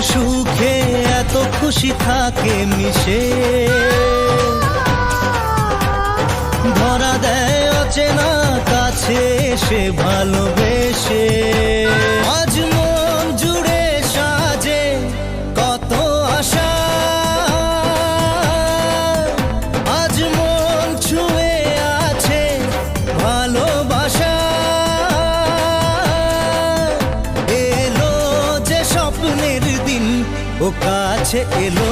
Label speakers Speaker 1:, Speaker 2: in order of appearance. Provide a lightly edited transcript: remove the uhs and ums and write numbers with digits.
Speaker 1: সুখে এত খুশি থাকে মিশে, ধরা দেয় অচেনা কাছে এসে ভালোবেসে। আজ মন জুড়ে সাজে কত আশা, আজ মন ছুঁয়ে আছে ভালোবাসা। এলো যে স্বপ্নের দিন ও কাছে এলো।